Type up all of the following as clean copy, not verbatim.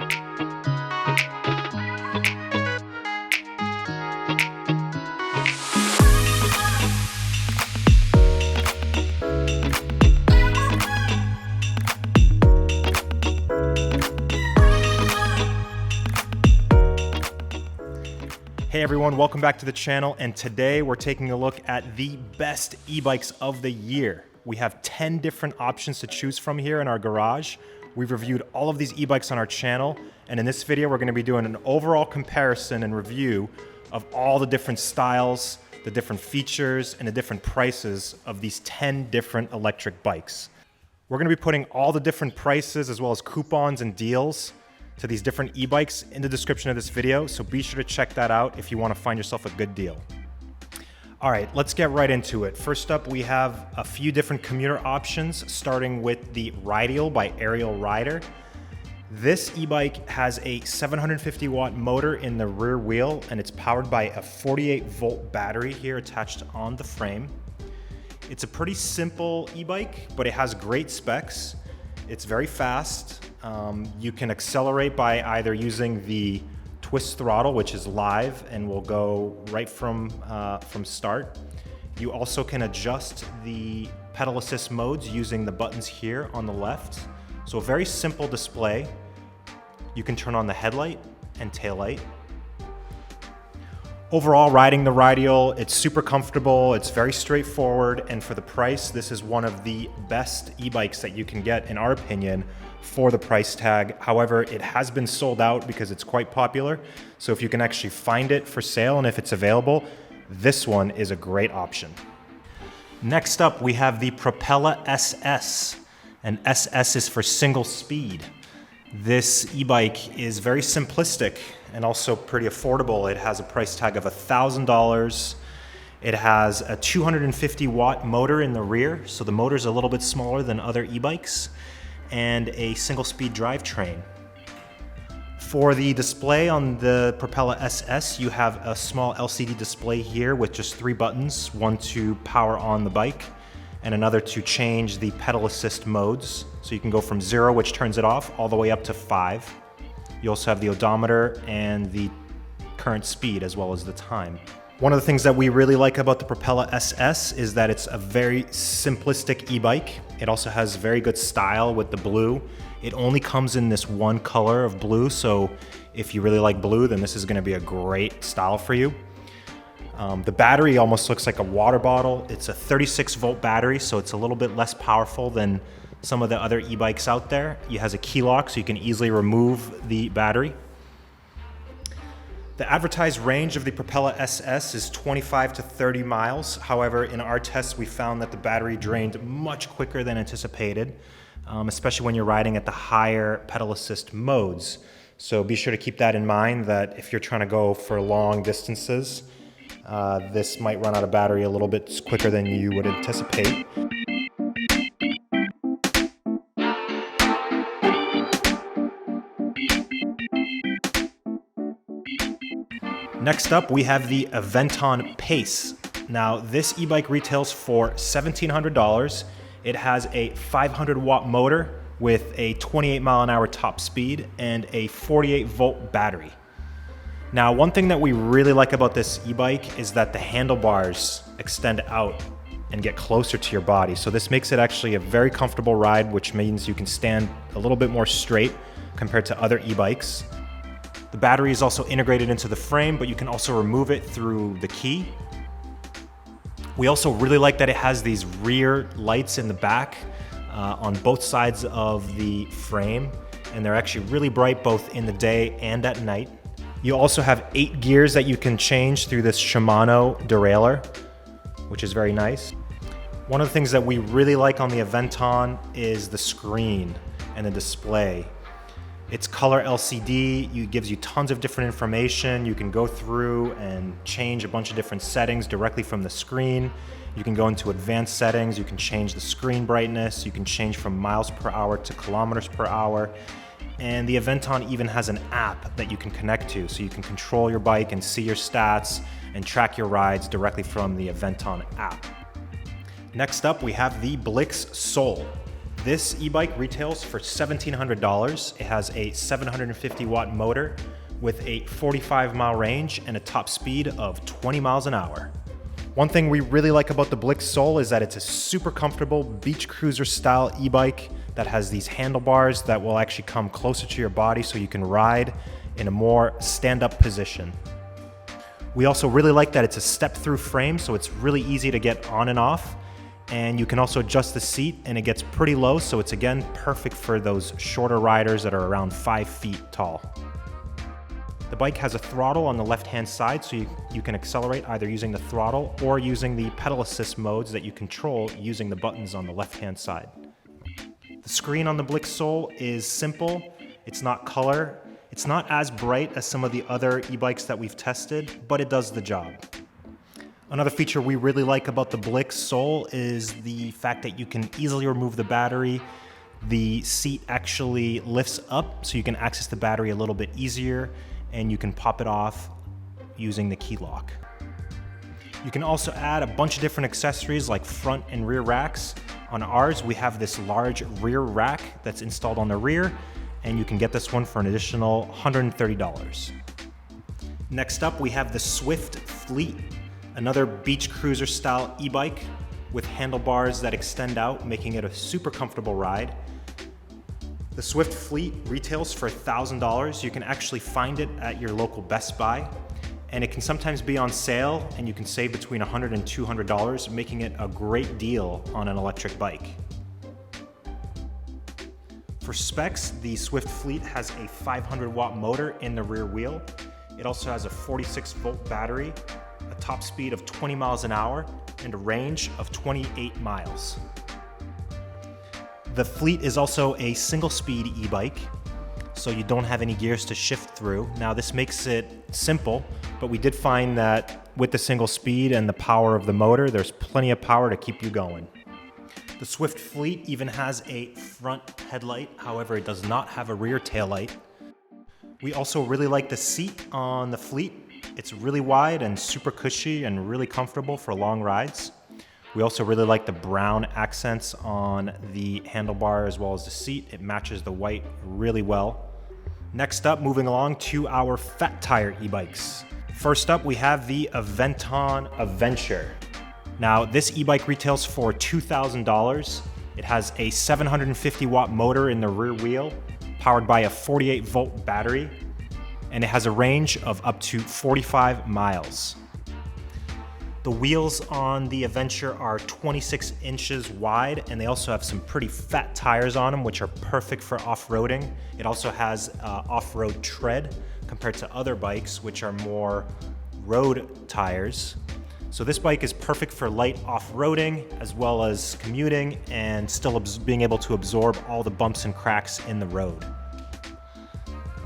Hey everyone, welcome back to the channel, and today we're taking a look at the best e-bikes of the year. We have 10 different options to choose from here in our garage. We've reviewed all of these e-bikes on our channel, and in this video we're going to be doing an overall comparison and review of all the different styles, the different features, and the different prices of these 10 different electric bikes. We're going to be putting all the different prices as well as coupons and deals to these different e-bikes in the description of this video, so be sure to check that out if you want to find yourself a good deal. All right, let's get right into it. First up, we have a few different commuter options, starting with the Rideal by Ariel rider. This e-bike has a 750 watt motor in the rear wheel, and it's powered by a 48 volt battery here attached on the frame. It's a pretty simple e-bike, but it has great specs. It's very fast. You can accelerate by either using the twist throttle, which is live and will go right from start. You also can adjust the pedal assist modes using the buttons here on the left. So a very simple display. You can turn on the headlight and taillight. Overall, riding the Rideal, it's super comfortable, it's very straightforward, and for the price, this is one of the best e-bikes that you can get, in our opinion, for the price tag. However, it has been sold out because it's quite popular, so if you can actually find it for sale and if it's available, this one is a great option. Next up, we have the Propella SS, and SS is for single speed. This e-bike is very simplistic and also pretty affordable. It has a price tag of $1,000. It has a 250 watt motor in the rear, so the motor is a little bit smaller than other e-bikes, and a single speed drivetrain. For the display on the Propella SS, you have a small LCD display here with just 3 buttons, one to power on the bike, and another to change the pedal assist modes. So you can go from 0, which turns it off, all the way up to 5. You also have the odometer and the current speed as well as the time. One of the things that we really like about the Propella SS is that it's a very simplistic e-bike. It also has very good style with the blue. It only comes in this one color of blue, so if you really like blue, then this is going to be a great style for you. The battery almost looks like a water bottle. It's a 36 volt battery, so it's a little bit less powerful than some of the other e-bikes out there. It has a key lock, so you can easily remove the battery. The advertised range of the Propella SS is 25 to 30 miles. However, in our tests, we found that the battery drained much quicker than anticipated, especially when you're riding at the higher pedal assist modes. So be sure to keep that in mind, that if you're trying to go for long distances, this might run out of battery a little bit quicker than you would anticipate. Next up, we have the Aventon Pace. Now, this e-bike retails for $1,700. It has a 500 watt motor with a 28 mile an hour top speed and a 48 volt battery. Now, one thing that we really like about this e-bike is that the handlebars extend out and get closer to your body. So this makes it actually a very comfortable ride, which means you can stand a little bit more straight compared to other e-bikes. The battery is also integrated into the frame, but you can also remove it through the key. We also really like that it has these rear lights in the back on both sides of the frame, and they're actually really bright both in the day and at night. You also have 8 gears that you can change through this Shimano derailleur, which is very nice. One of the things that we really like on the Aventon is the screen and the display. It's color LCD, it gives you tons of different information. You can go through and change a bunch of different settings directly from the screen. You can go into advanced settings, you can change the screen brightness, you can change from miles per hour to kilometers per hour. And the Aventon even has an app that you can connect to, so you can control your bike and see your stats and track your rides directly from the Aventon app. Next up, we have the Blix Soul. This e-bike retails for $1,700. It has a 750 watt motor with a 45-mile range and a top speed of 20 miles an hour. One thing we really like about the Blix sole is that it's a super comfortable beach cruiser style e-bike that has these handlebars that will actually come closer to your body so you can ride in a more stand-up position. We also really like that it's a step-through frame, so it's really easy to get on and off. And you can also adjust the seat and it gets pretty low, so it's again perfect for those shorter riders that are around 5 feet tall. The bike has a throttle on the left-hand side, so you can accelerate either using the throttle or using the pedal assist modes that you control using the buttons on the left-hand side. The screen on the Blix sole is simple, it's not color, it's not as bright as some of the other e-bikes that we've tested, but it does the job. Another feature we really like about the Blix sole is the fact that you can easily remove the battery. The seat actually lifts up so you can access the battery a little bit easier, and you can pop it off using the key lock. You can also add a bunch of different accessories like front and rear racks. On ours, we have this large rear rack that's installed on the rear, and you can get this one for an additional $130. Next up, we have the SWFT Fleet, another beach cruiser style e-bike with handlebars that extend out, making it a super comfortable ride. The SWFT Fleet retails for $1,000. You can actually find it at your local Best Buy, and it can sometimes be on sale and you can save between $100 and $200, making it a great deal on an electric bike. For specs, the SWFT Fleet has a 500 watt motor in the rear wheel. It also has a 46 volt battery, a top speed of 20 miles an hour, and a range of 28 miles. The Fleet is also a single speed e-bike, so you don't have any gears to shift through. Now this makes it simple, but we did find that with the single speed and the power of the motor, there's plenty of power to keep you going. The SWFT Fleet even has a front headlight, however it does not have a rear taillight. We also really like the seat on the Fleet. It's really wide and super cushy and really comfortable for long rides. We also really like the brown accents on the handlebar as well as the seat. It matches the white really well. Next up, moving along to our fat tire e-bikes. First up, we have the Aventon Aventure. Now, this e-bike retails for $2,000. It has a 750 watt motor in the rear wheel, powered by a 48 volt battery, and it has a range of up to 45 miles. The wheels on the Aventure are 26 inches wide, and they also have some pretty fat tires on them, which are perfect for off-roading. It also has off-road tread compared to other bikes, which are more road tires. So this bike is perfect for light off-roading as well as commuting and still being able to absorb all the bumps and cracks in the road.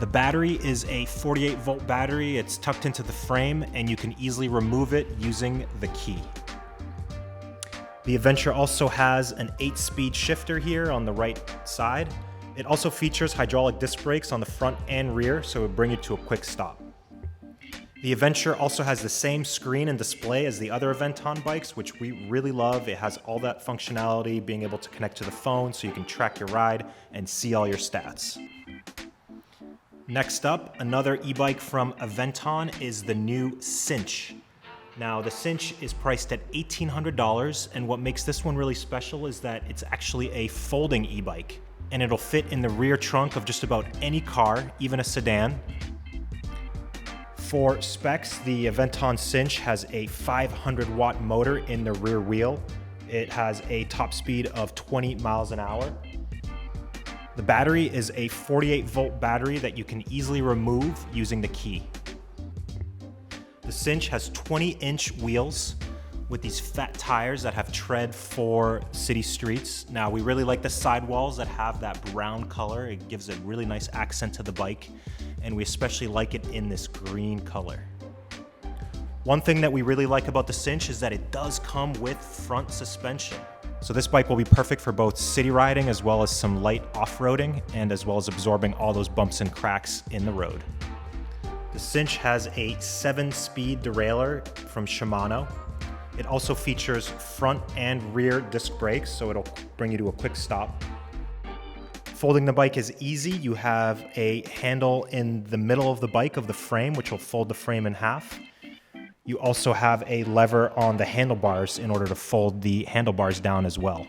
The battery is a 48 volt battery. It's tucked into the frame and you can easily remove it using the key. The Aventure also has an 8-speed shifter here on the right side. It also features hydraulic disc brakes on the front and rear, so it will bring you to a quick stop. The Aventure also has the same screen and display as the other Aventon bikes, which we really love. It has all that functionality, being able to connect to the phone so you can track your ride and see all your stats. Next up, another e-bike from Aventon is the new Sinch. Now, the Sinch is priced at $1,800, and what makes this one really special is that it's actually a folding e-bike, and it'll fit in the rear trunk of just about any car, even a sedan. For specs, the Aventon Sinch has a 500 watt motor in the rear wheel. It has a top speed of 20 miles an hour. The battery is a 48 volt battery that you can easily remove using the key. The Sinch has 20-inch wheels with these fat tires that have tread for city streets. Now, we really like the sidewalls that have that brown color. It gives a really nice accent to the bike, and we especially like it in this green color. One thing that we really like about the Sinch is that it does come with front suspension. So this bike will be perfect for both city riding as well as some light off-roading, and as well as absorbing all those bumps and cracks in the road. The Sinch has a 7-speed derailleur from Shimano. It also features front and rear disc brakes, so it'll bring you to a quick stop. Folding the bike is easy. You have a handle in the middle of the bike of the frame, which will fold the frame in half. You also have a lever on the handlebars in order to fold the handlebars down as well.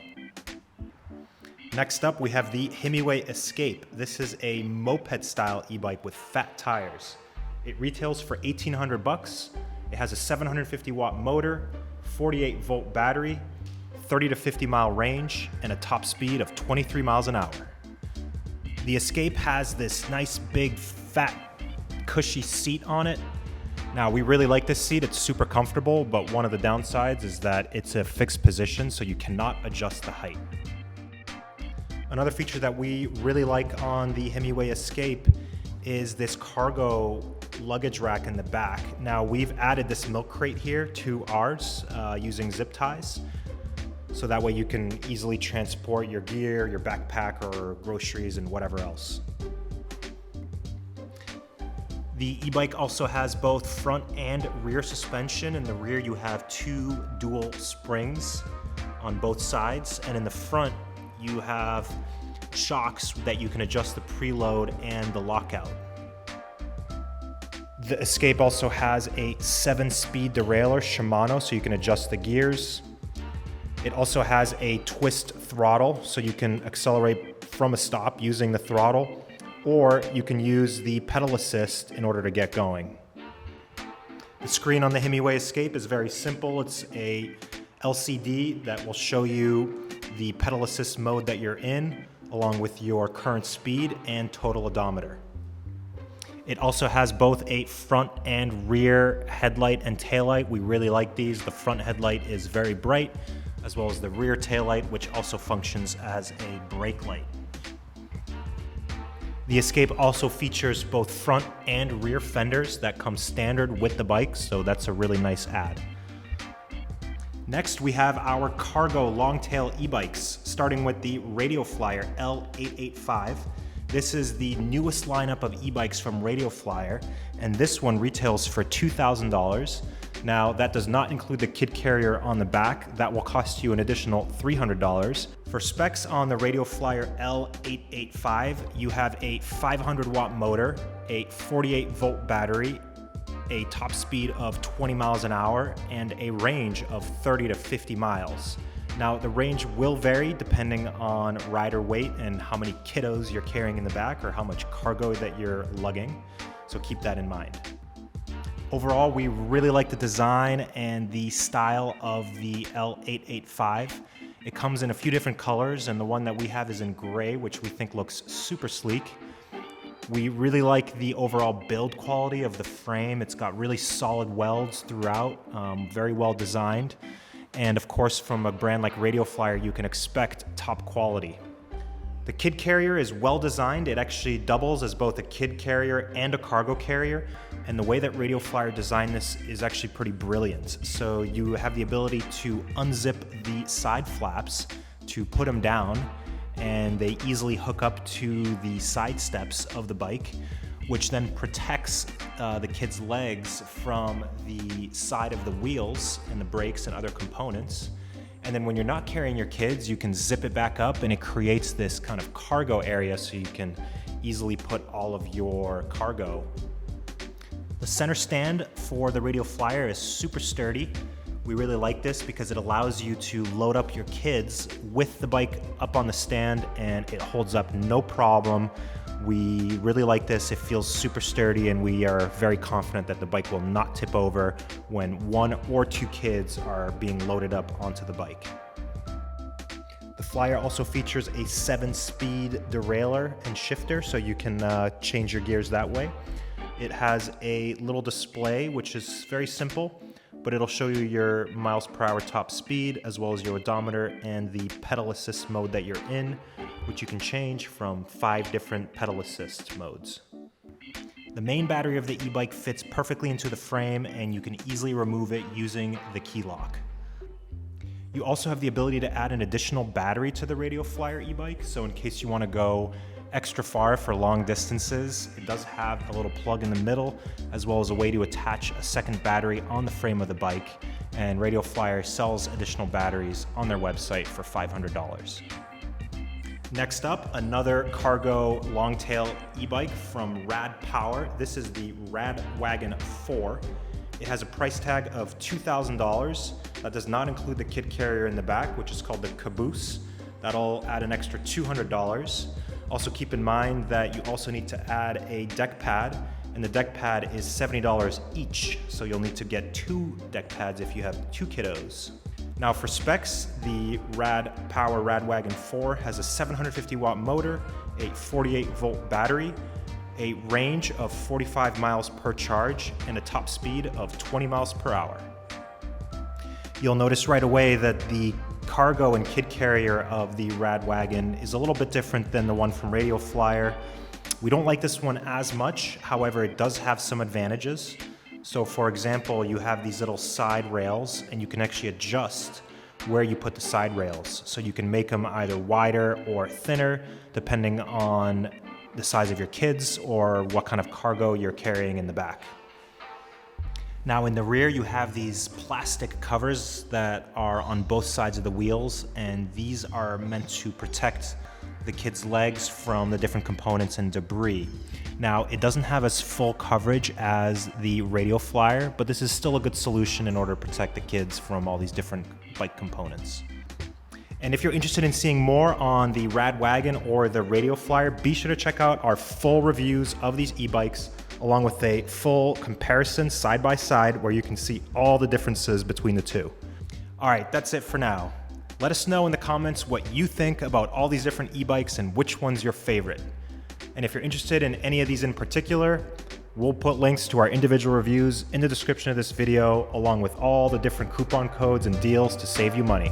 Next up, we have the Himiway Escape. This is a moped style e-bike with fat tires. It retails for $1,800. It has a 750 watt motor, 48 volt battery, 30 to 50 mile range, and a top speed of 23 miles an hour. The Escape has this nice big fat cushy seat on it. Now we really like this seat, it's super comfortable, but one of the downsides is that it's a fixed position, so you cannot adjust the height. Another feature that we really like on the Himiway Escape is this cargo luggage rack in the back. Now we've added this milk crate here to ours using zip ties. So that way you can easily transport your gear, your backpack, or groceries and whatever else. The e-bike also has both front and rear suspension. In the rear you have 2 dual springs on both sides, and in the front you have shocks that you can adjust the preload and the lockout. The Escape also has a 7-speed derailleur Shimano, so you can adjust the gears. It also has a twist throttle, so you can accelerate from a stop using the throttle, or you can use the pedal assist in order to get going. The screen on the Himiway Escape is very simple. It's a LCD that will show you the pedal assist mode that you're in, along with your current speed and total odometer. It also has both a front and rear headlight and taillight. We really like these. The front headlight is very bright, as well as the rear taillight, which also functions as a brake light. The Escape also features both front and rear fenders that come standard with the bike, so that's a really nice add. Next, we have our cargo long-tail e-bikes, starting with the Radial Flyer L885. This is the newest lineup of e-bikes from Radial Flyer, and this one retails for $2,000. Now, that does not include the kid carrier on the back. That will cost you an additional $300. For specs on the Radial Flyer L885, you have a 500 watt motor, a 48 volt battery, a top speed of 20 miles an hour, and a range of 30 to 50 miles. Now, the range will vary depending on rider weight and how many kiddos you're carrying in the back or how much cargo that you're lugging, so keep that in mind. Overall, we really like the design and the style of the L885. It comes in a few different colors, and the one that we have is in gray, which we think looks super sleek. We really like the overall build quality of the frame. It's got really solid welds throughout, very well designed. And of course, from a brand like Radial Flyer, you can expect top quality. The kid carrier is well designed. It actually doubles as both a kid carrier and a cargo carrier. And the way that Radial Flyer designed this is actually pretty brilliant. So you have the ability to unzip the side flaps to put them down, and they easily hook up to the side steps of the bike, which then protects the kid's legs from the side of the wheels and the brakes and other components. And then when you're not carrying your kids, you can zip it back up, and it creates this kind of cargo area so you can easily put all of your cargo. The center stand for the Radial Flyer is super sturdy. We really like this because it allows you to load up your kids with the bike up on the stand, and it holds up no problem. We really like this. It feels super sturdy, and we are very confident that the bike will not tip over when 1 or 2 kids are being loaded up onto the bike. The Flyer also features a 7-speed derailleur and shifter, so you can change your gears that way. It has a little display, which is very simple, but it'll show you your miles per hour top speed, as well as your odometer and the pedal assist mode that you're in, which you can change from 5 different pedal assist modes. The main battery of the e-bike fits perfectly into the frame, and you can easily remove it using the key lock. You also have the ability to add an additional battery to the Radial Flyer e-bike, so in case you want to go extra far for long distances, it does have a little plug in the middle, as well as a way to attach a second battery on the frame of the bike, and Radial Flyer sells additional batteries on their website for $500. Next up, another cargo longtail e-bike from Rad Power. This is the Rad Wagon 4. It has a price tag of $2,000. That does not include the kid carrier in the back, which is called the caboose. That'll add an extra $200. Also keep in mind that you also need to add a deck pad, and the deck pad is $70 each. So you'll need to get 2 deck pads if you have 2 kiddos. Now for specs, the Rad Power Rad Wagon 4 has a 750 watt motor, a 48 volt battery, a range of 45 miles per charge, and a top speed of 20 miles per hour. You'll notice right away that the cargo and kid carrier of the Rad Wagon is a little bit different than the one from Radial Flyer. We don't like this one as much, however, it does have some advantages. So for example, you have these little side rails, and you can actually adjust where you put the side rails. So you can make them either wider or thinner, depending on the size of your kids or what kind of cargo you're carrying in the back. Now in the rear, you have these plastic covers that are on both sides of the wheels, and these are meant to protect the kids' legs from the different components and debris. Now, it doesn't have as full coverage as the Radial Flyer, but this is still a good solution in order to protect the kids from all these different bike components. And if you're interested in seeing more on the Rad Wagon or the Radial Flyer, be sure to check out our full reviews of these e-bikes, along with a full comparison side by side where you can see all the differences between the two. All right, that's it for now. Let us know in the comments what you think about all these different e-bikes and which one's your favorite. And if you're interested in any of these in particular, we'll put links to our individual reviews in the description of this video, along with all the different coupon codes and deals to save you money.